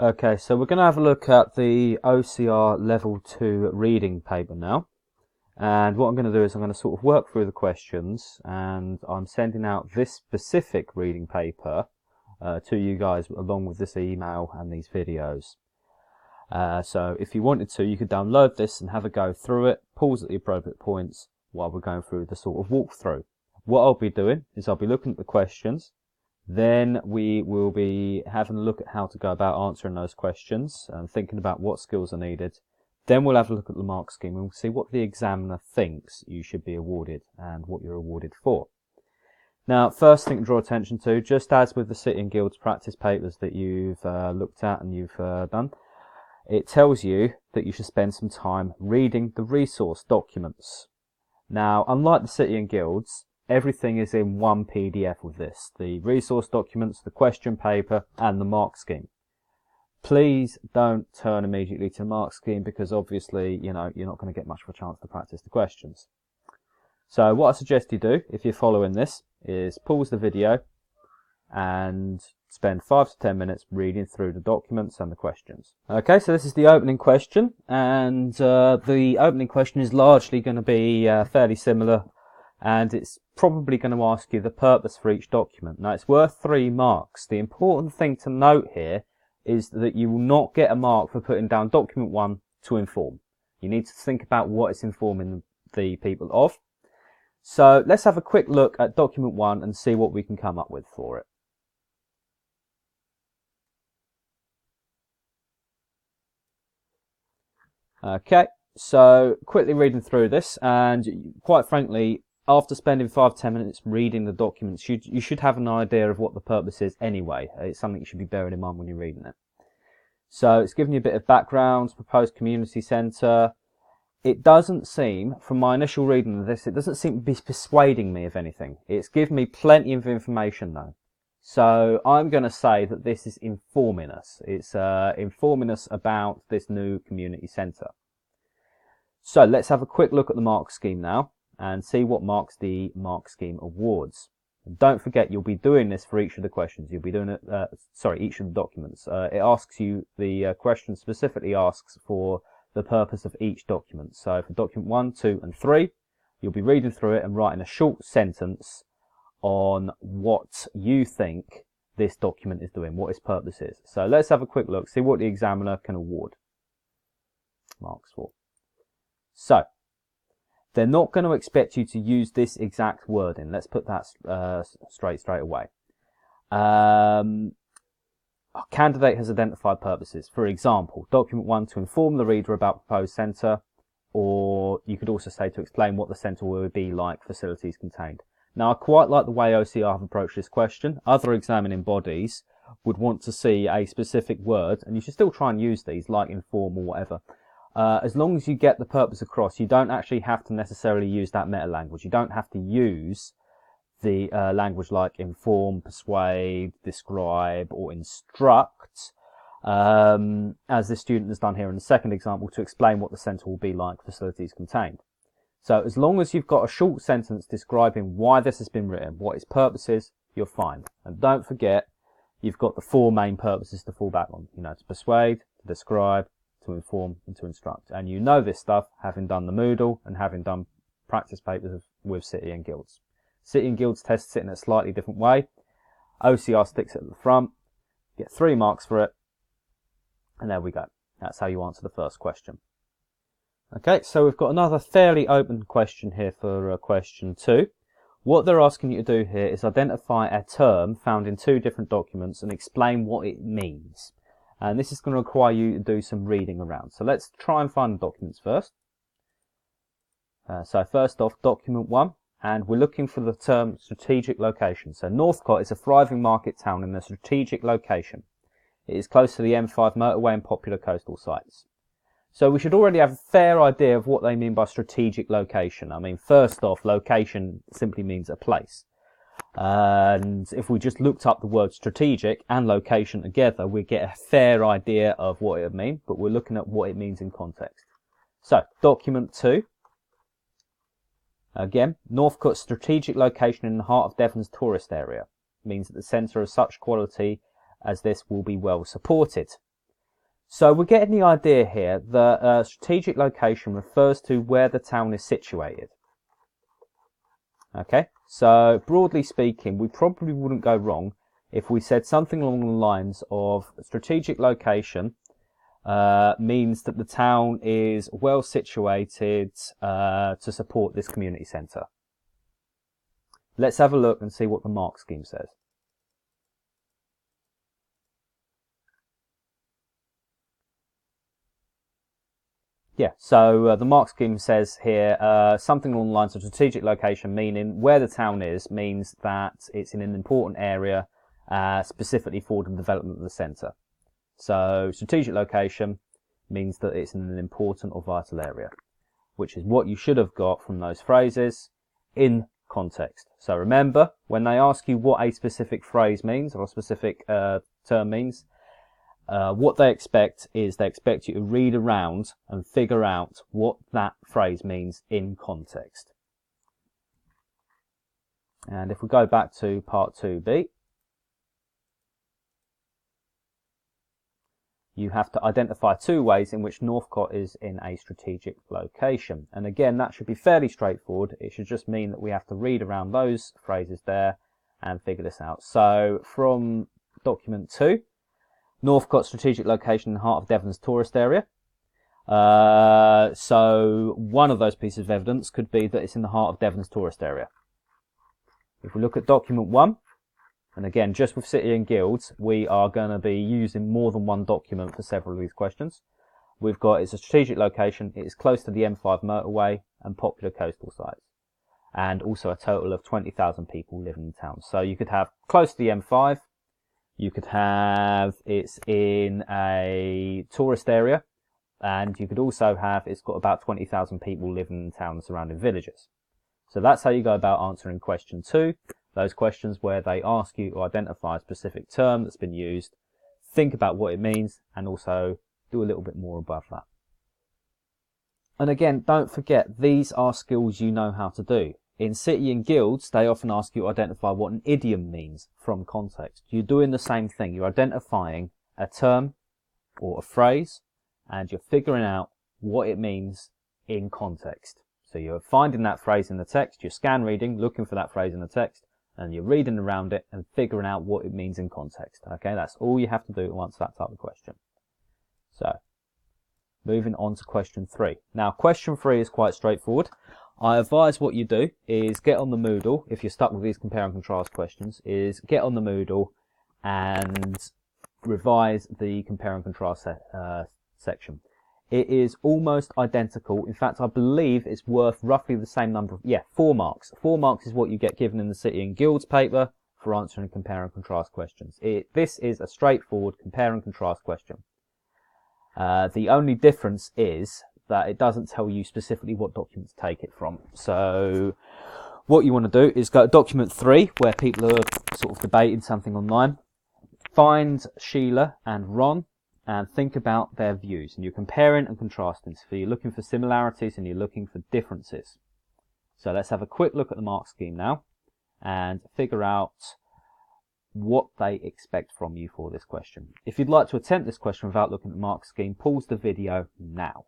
Okay, so we're going to have a look at the OCR Level 2 reading paper now. And what I'm going to do is I'm going to sort of work through the questions, and I'm sending out this specific reading paper to you guys along with this email and these videos. So if you wanted to, you could download this and have a go through it, pause at the appropriate points while we're going through the sort of walkthrough. What I'll be doing is I'll be looking at the questions. Then we will be having a look at how to go about answering those questions and thinking about what skills are needed. Then we'll have a look at the mark scheme and we'll see what the examiner thinks you should be awarded and what you're awarded for. Now, first thing to draw attention to, just as with the City and Guilds practice papers that you've looked at and you've done, it tells you that you should spend some time reading the resource documents. Now, unlike the City and Guilds, everything is in one PDF with this. The resource documents, the question paper, and the mark scheme. Please don't turn immediately to the mark scheme because obviously, you're not going to get much of a chance to practice the questions. So what I suggest you do, if you're following this, is pause the video and spend 5 to 10 minutes reading through the documents and the questions. Okay, so this is the opening question, and the opening question is largely going to be fairly similar, and it's probably going to ask you the purpose for each document. Now, it's worth 3 marks. The important thing to note here is that you will not get a mark for putting down document 1 to inform. You need to think about what it's informing the people of. So let's have a quick look at document 1 and see what we can come up with for it. Okay, so quickly reading through this, and quite frankly, after spending 5 to 10 minutes reading the documents, you should have an idea of what the purpose is anyway. It's something you should be bearing in mind when you're reading it. So it's giving you a bit of background, proposed community centre. It doesn't seem, from my initial reading of this, it doesn't seem to be persuading me of anything. It's given me plenty of information though. So I'm going to say that this is informing us. It's informing us about this new community centre. So let's have a quick look at the mark scheme now and see what marks the mark scheme awards. And don't forget, you'll be doing this for each of the questions. You'll be doing it, each of the documents. It asks you, the question specifically asks for the purpose of each document. So for document 1, 2, and 3, you'll be reading through it and writing a short sentence on what you think this document is doing, what its purpose is. So let's have a quick look, see what the examiner can award marks for. So, they're not going to expect you to use this exact wording. Let's put that straight away. A candidate has identified purposes. For example, document 1 to inform the reader about proposed centre, or you could also say to explain what the centre will be like, facilities contained. Now, I quite like the way OCR have approached this question. Other examining bodies would want to see a specific word, and you should still try and use these, like inform or whatever. As long as you get the purpose across, you don't actually have to necessarily use that meta language. You don't have to use the language like inform, persuade, describe, or instruct, as this student has done here in the second example, to explain what the centre will be like, facilities contained. So as long as you've got a short sentence describing why this has been written, what its purpose is, you're fine. And don't forget, you've got the 4 main purposes to fall back on. To persuade, to describe, to inform, and to instruct. And you know this stuff, having done the Moodle and having done practice papers with City and Guilds. City and Guilds tests it in a slightly different way. OCR sticks it at the front, get 3 marks for it, and there we go. That's how you answer the first question. Okay, so we've got another fairly open question here for question 2. What they're asking you to do here is identify a term found in 2 different documents and explain what it means. And this is going to require you to do some reading around. So let's try and find the documents first. So first off, document 1, and we're looking for the term strategic location. So Northcott is a thriving market town in a strategic location. It is close to the M5 motorway and popular coastal sites. So we should already have a fair idea of what they mean by strategic location. I mean, first off, location simply means a place. And if we just looked up the word strategic and location together, we get a fair idea of what it would mean, but we're looking at what it means in context. So, document 2. Again, Northcott's strategic location in the heart of Devon's tourist area means that the centre of such quality as this will be well supported. So we're getting the idea here that strategic location refers to where the town is situated. Okay, so broadly speaking, we probably wouldn't go wrong if we said something along the lines of strategic location means that the town is well situated to support this community centre. Let's have a look and see what the mark scheme says. Yeah, so the mark scheme says here something along the lines of strategic location, meaning where the town is means that it's in an important area specifically for the development of the centre. So strategic location means that it's in an important or vital area, which is what you should have got from those phrases in context. So remember, when they ask you what a specific phrase means or a specific term means, what they expect is they expect you to read around and figure out what that phrase means in context. And if we go back to part 2b, you have to identify 2 ways in which Northcote is in a strategic location. And again, that should be fairly straightforward. It should just mean that we have to read around those phrases there and figure this out. So from document 2, Northcote strategic location in the heart of Devon's tourist area. So one of those pieces of evidence could be that it's in the heart of Devon's tourist area. If we look at document 1, and again, just with City and Guilds, we are going to be using more than one document for several of these questions. We've got it's a strategic location, it is close to the M5 motorway and popular coastal sites. And also a total of 20,000 people living in the town. So you could have close to the M5, you could have it's in a tourist area, and you could also have it's got about 20,000 people living in the town and surrounding villages. So that's how you go about answering question 2. Those questions where they ask you to identify a specific term that's been used, think about what it means, and also do a little bit more above that. And again, don't forget, these are skills you know how to do. In City and Guilds, they often ask you to identify what an idiom means from context. You're doing the same thing. You're identifying a term or a phrase, and you're figuring out what it means in context. So you're finding that phrase in the text, you're scan reading, looking for that phrase in the text, and you're reading around it and figuring out what it means in context. Okay, that's all you have to do to answer that type of question. So, moving on to question 3. Now, question 3 is quite straightforward. I advise what you do is get on the Moodle, if you're stuck with these compare and contrast questions, is get on the Moodle and revise the compare and contrast section. It is almost identical. In fact, I believe it's worth roughly the same number of, 4 marks. 4 marks is what you get given in the City and Guilds paper for answering compare and contrast questions. This is a straightforward compare and contrast question. The only difference is that it doesn't tell you specifically what document to take it from. So what you want to do is go to document 3, where people are sort of debating something online. Find Sheila and Ron and think about their views. And you're comparing and contrasting. So you're looking for similarities and you're looking for differences. So let's have a quick look at the mark scheme now and figure out what they expect from you for this question. If you'd like to attempt this question without looking at the mark scheme, pause the video now.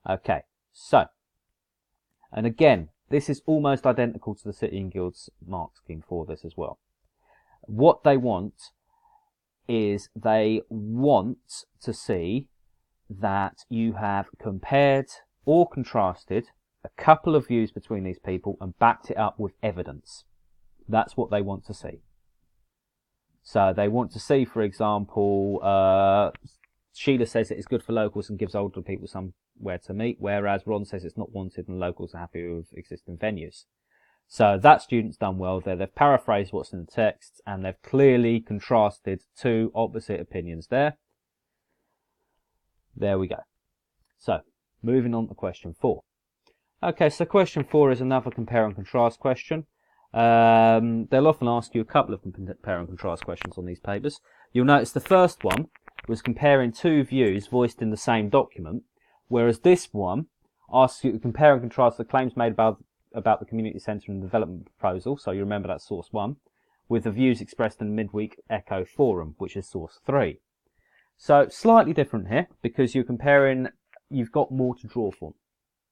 Okay, so, and again, this is almost identical to the City and Guilds mark scheme for this as well. What they want is they want to see that you have compared or contrasted a couple of views between these people and backed it up with evidence. That's what they want to see. So they want to see, for example, Sheila says it is good for locals and gives older people somewhere to meet, whereas Ron says it's not wanted and locals are happy with existing venues. So that student's done well there. They've paraphrased what's in the text and they've clearly contrasted 2 opposite opinions there. There we go. So, moving on to question 4. Okay, so question 4 is another compare and contrast question. They'll often ask you a couple of compare and contrast questions on these papers. You'll notice the first one was comparing 2 views voiced in the same document, whereas this one asks you to compare and contrast the claims made about the community centre and development proposal, so you remember that's source 1, with the views expressed in the midweek Echo forum, which is source 3. So slightly different here, because you're comparing, you've got more to draw from.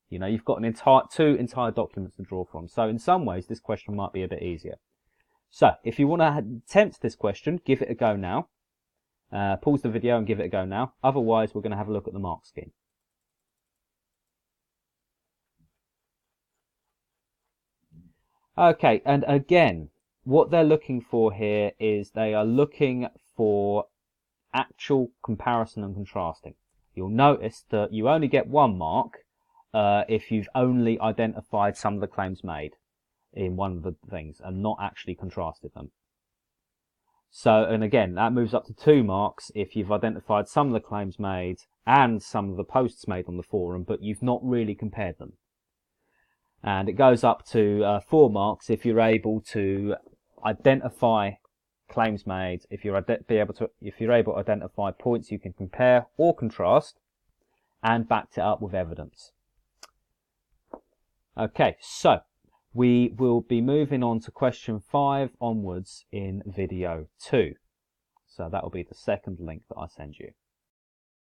You know, you've got two entire documents to draw from. So in some ways, this question might be a bit easier. So if you want to attempt this question, give it a go now. Pause the video and give it a go now. Otherwise, we're going to have a look at the mark scheme. Okay, and again, what they're looking for here is they are looking for actual comparison and contrasting. You'll notice that you only get 1 mark if you've only identified some of the claims made in one of the things and not actually contrasted them. So, and again, that moves up to 2 marks if you've identified some of the claims made and some of the posts made on the forum, but you've not really compared them. And it goes up to 4 marks if you're able to identify claims made, if you're able to identify points you can compare or contrast, and backed it up with evidence. Okay, so we will be moving on to question 5 onwards in video 2. So that will be the second link that I send you.